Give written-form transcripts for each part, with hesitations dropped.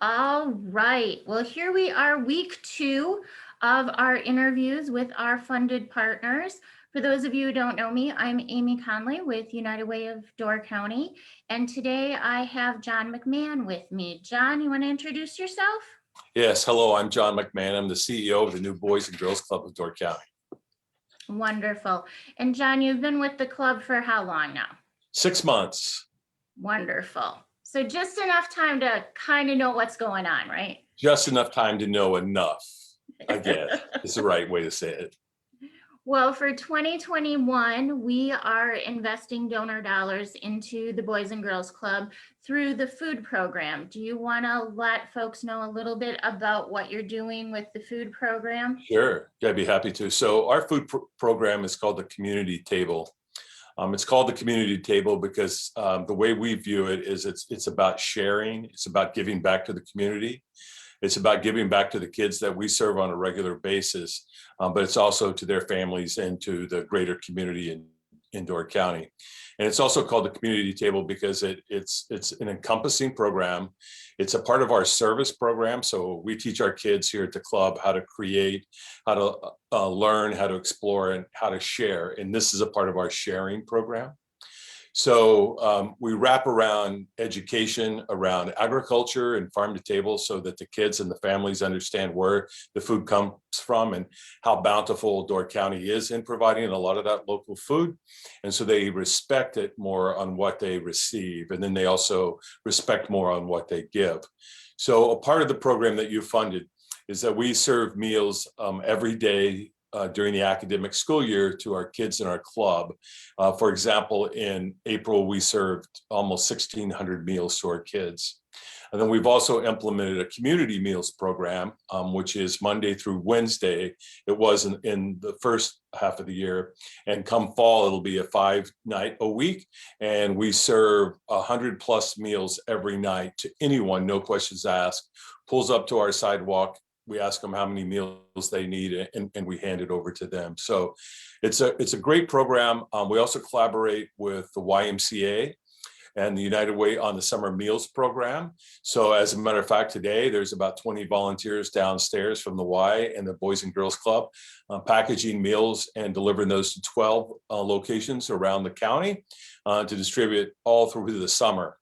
All right. Well, here we are, week 2 of our interviews with our funded partners. For those of you who don't know me, I'm Amy Conley with United Way of Door County. And today I have John McMahon with me. John, you want to introduce yourself? Yes, hello, I'm John McMahon. I'm the CEO of the new Boys and Girls Club of Door County. Wonderful. And John, you've been with the club for how long now? 6 months. Wonderful. So just enough time to kind of know what's going on, right? Just enough time to know enough, I guess, is the right way to say it. Well, for 2021, we are investing donor dollars into the Boys and Girls Club through the food program. Do you want to let folks know a little bit about what you're doing with the food program? Sure, I'd be happy to. So our food program is called the Community Table. It's called the Community Table because the way we view it is it's about sharing. It's about giving back to the community. It's about giving back to the kids that we serve on a regular basis, but it's also to their families and to the greater community in Door County. And it's also called the Community Table because it's an encompassing program. It's a part of our service program. So we teach our kids here at the club how to create, how to learn, how to explore, and how to share. And this is a part of our sharing program. So we wrap around education around agriculture and farm to table so that the kids and the families understand where the food comes from and how bountiful Door County is in providing a lot of that local food. And so they respect it more on what they receive. And then they also respect more on what they give. So a part of the program that you funded is that we serve meals every day during the academic school year to our kids in our club. For example, in April, we served almost 1,600 meals to our kids. And then we've also implemented a community meals program, which is Monday through Wednesday. It was in the first half of the year. And come fall, it'll be a 5-night a week. And we serve 100+ meals every night to anyone, no questions asked, pulls up to our sidewalk. We ask them how many meals they need and we hand it over to them. So it's a great program. We also collaborate with the YMCA and the United Way on the summer meals program. So as a matter of fact, today there's about 20 volunteers downstairs from the Y and the Boys and Girls Club packaging meals and delivering those to 12 locations around the county to distribute all through the summer.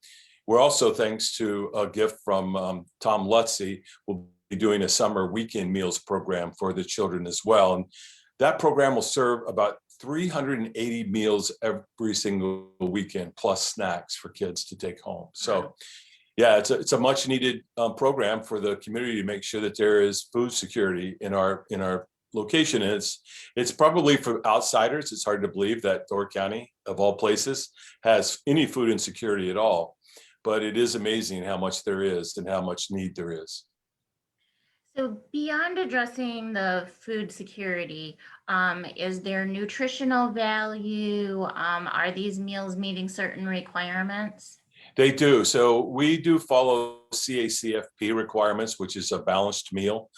We're also, thanks to a gift from Tom Lutzy, will be doing a summer weekend meals program for the children as well. And that program will serve about 380 meals every single weekend, plus snacks for kids to take home. So yeah, it's a much needed program for the community to make sure that there is food security in our location. It's probably for outsiders, it's hard to believe that Door County, of all places, has any food insecurity at all. But it is amazing how much there is and how much need there is. So beyond addressing the food security, is there nutritional value? Are these meals meeting certain requirements? They do. So we do follow CACFP requirements, which is a balanced meal,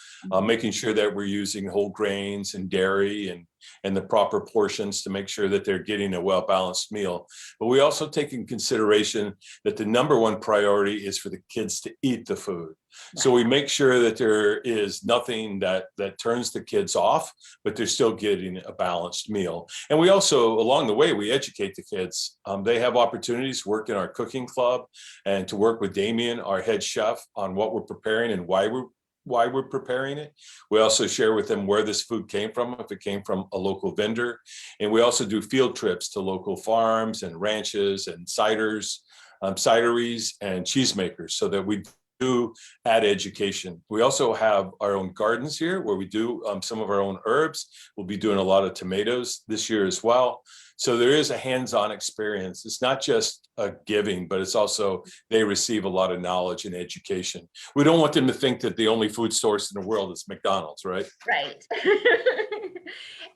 making sure that we're using whole grains and dairy and the proper portions to make sure that they're getting a well-balanced meal. But we also take in consideration that the #1 priority is for the kids to eat the food. So we make sure that there is nothing that turns the kids off, but they're still getting a balanced meal. And we also, along the way, we educate the kids. They have opportunities to work in our cooking club and to work with Damien, our head chef, on what we're preparing and why we're preparing it. We also share with them where this food came from, if it came from a local vendor. And we also do field trips to local farms and ranches and cideries and cheesemakers so that we do add education. We also have our own gardens here where we do some of our own herbs. We'll be doing a lot of tomatoes this year as well. So there is a hands-on experience. It's not just a giving, but it's also they receive a lot of knowledge and education. We don't want them to think that the only food source in the world is McDonald's, right? Right.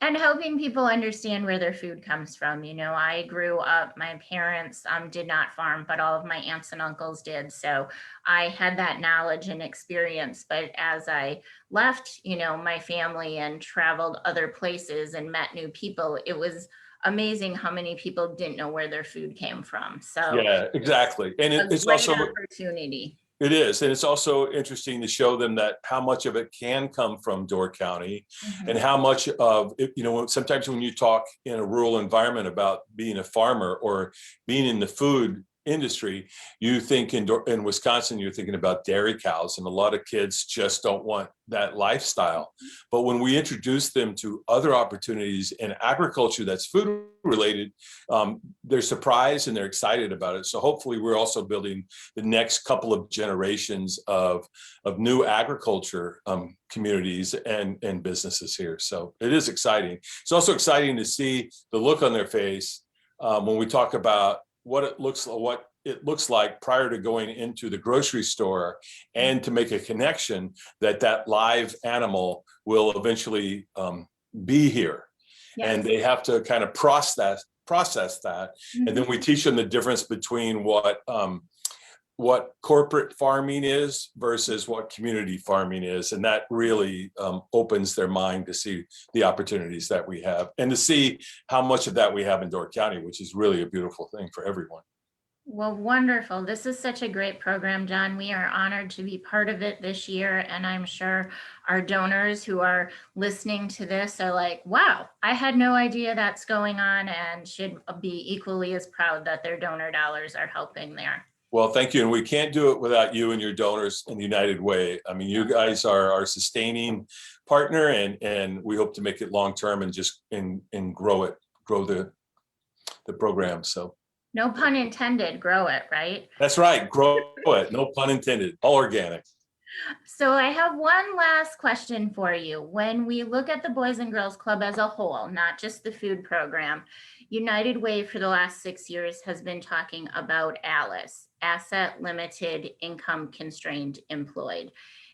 And helping people understand where their food comes from. You know, I grew up, my parents did not farm, but all of my aunts and uncles did. So I had that knowledge and experience. But as I left, you know, my family and traveled other places and met new people, it was amazing how many people didn't know where their food came from. So yeah, exactly. And it's great also opportunity. It is, and it's also interesting to show them that how much of it can come from Door County, and how much of it, sometimes when you talk in a rural environment about being a farmer or being in the food industry, you think in Wisconsin, you're thinking about dairy cows, and a lot of kids just don't want that lifestyle. But when we introduce them to other opportunities in agriculture that's food related, they're surprised and they're excited about it. So hopefully we're also building the next couple of generations of new agriculture communities and businesses here. So it is exciting. It's also exciting to see the look on their face when we talk about what it looks like prior to going into the grocery store, and to make a connection that live animal will eventually be here. Yes. And they have to kind of process that. And then we teach them the difference between what corporate farming is versus what community farming is. And that really opens their mind to see the opportunities that we have, and to see how much of that we have in Door County, which is really a beautiful thing for everyone. Well, wonderful. This is such a great program, John. We are honored to be part of it this year. And I'm sure our donors who are listening to this are like, wow, I had no idea that's going on, and should be equally as proud that their donor dollars are helping there. Well, thank you. And we can't do it without you and your donors in the United Way. I mean, you guys are our sustaining partner, and we hope to make it long-term and just and grow the program. So No pun intended, grow it, right? that's right. Grow it. No pun intended. All organic. So I have one last question for you. When we look at the Boys and Girls Club as a whole, not just the food program, United Way for the last 6 years has been talking about ALICE, Asset Limited Income Constrained Employed.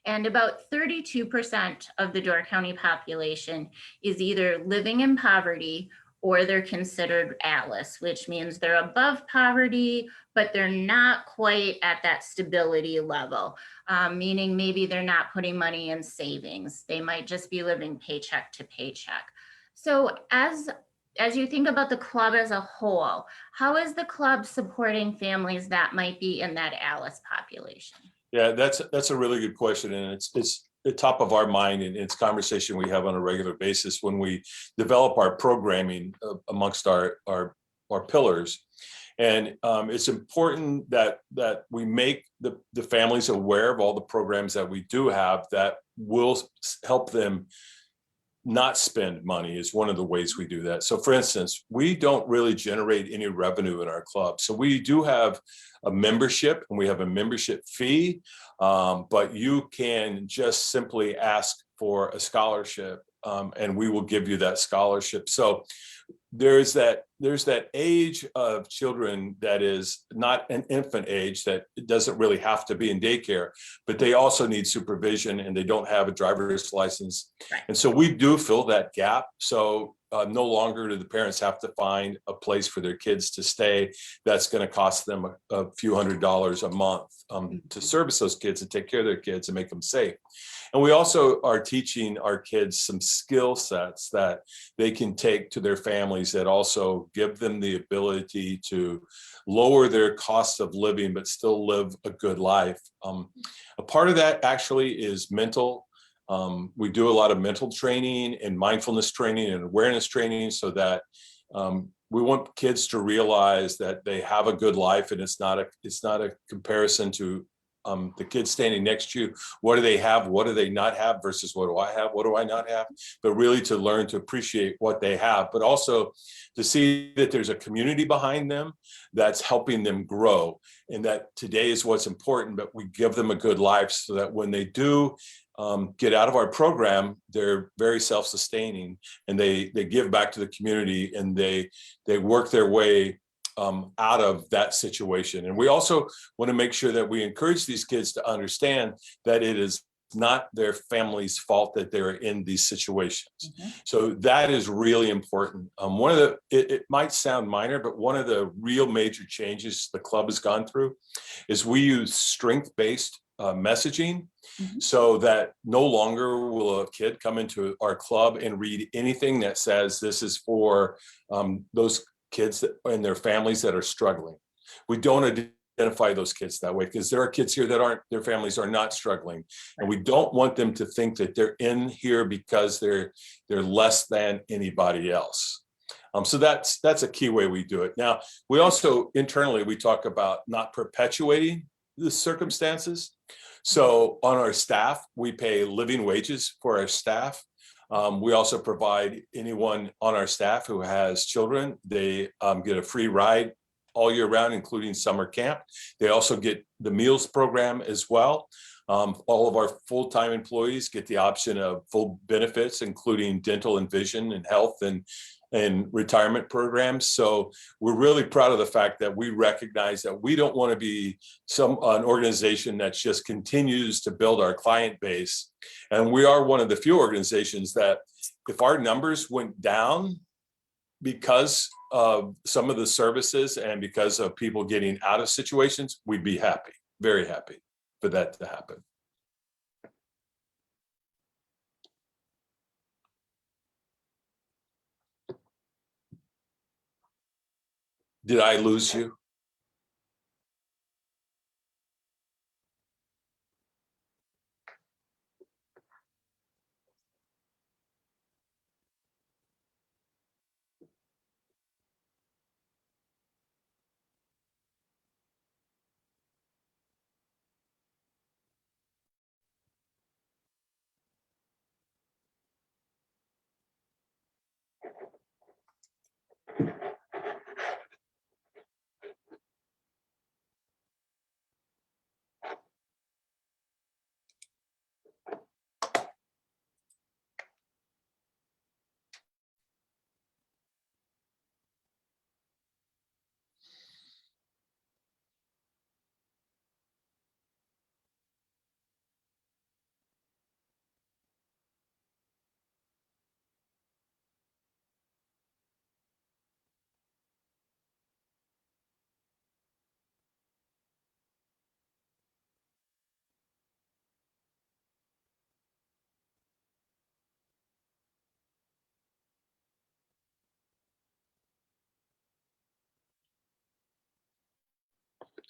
And about 32% of the Door County population is either living in poverty or they're considered ALICE, which means they're above poverty, but they're not quite at that stability level, meaning maybe they're not putting money in savings. They might just be living paycheck to paycheck. So as you think about the club as a whole, how is the club supporting families that might be in that ALICE population? Yeah, that's a really good question, and it's the top of our mind, and it's conversation we have on a regular basis when we develop our programming amongst our pillars. And it's important that we make the families aware of all the programs that we do have that will help them not spend money, is one of the ways we do that. So for instance, we don't really generate any revenue in our club. So we do have a membership, and we have a membership fee, but you can just simply ask for a scholarship, and we will give you that scholarship. So there's that age of children that is not an infant age, that it doesn't really have to be in daycare, but they also need supervision, and they don't have a driver's license. Right. And so we do fill that gap. So no longer do the parents have to find a place for their kids to stay that's going to cost them a few $100s a month to service those kids and take care of their kids and make them safe. And we also are teaching our kids some skill sets that they can take to their families that also give them the ability to lower their cost of living, but still live a good life. A part of that actually is mental. We do a lot of mental training and mindfulness training and awareness training, so that we want kids to realize that they have a good life, and it's not a comparison to the kids standing next to you. What do they have? What do they not have? Versus what do I have? What do I not have? But really to learn to appreciate what they have, but also to see that there's a community behind them that's helping them grow, and that today is what's important, but we give them a good life so that when they do get out of our program, they're very self-sustaining, and they give back to the community, and they work their way out of that situation. And we also want to make sure that we encourage these kids to understand that it is not their family's fault that they're in these situations. So that is really important. It might sound minor, but one of the real major changes the club has gone through is we use strength-based messaging, so that no longer will a kid come into our club and read anything that says this is for those kids and their families that are struggling. We don't identify those kids that way, because there are kids here that aren't, their families are not struggling. And we don't want them to think that they're in here because they're less than anybody else. So that's a key way we do it. Now, we also internally, we talk about not perpetuating the circumstances. So on our staff, we pay living wages for our staff. We also provide anyone on our staff who has children, they get a free ride all year round, including summer camp. They also get the meals program as well. All of our full-time employees get the option of full benefits, including dental and vision and health and retirement programs. So we're really proud of the fact that we recognize that we don't want to be an organization that just continues to build our client base. And we are one of the few organizations that if our numbers went down because of some of the services and because of people getting out of situations, we'd be happy, very happy for that to happen. Did I lose you?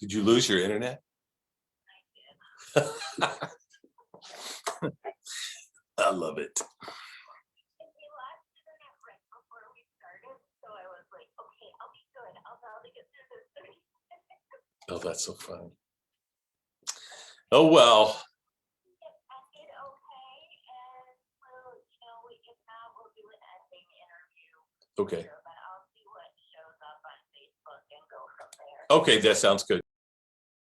Did you lose your internet? I love it. Oh, that's so fun. Oh, well. Okay. Okay, that sounds good.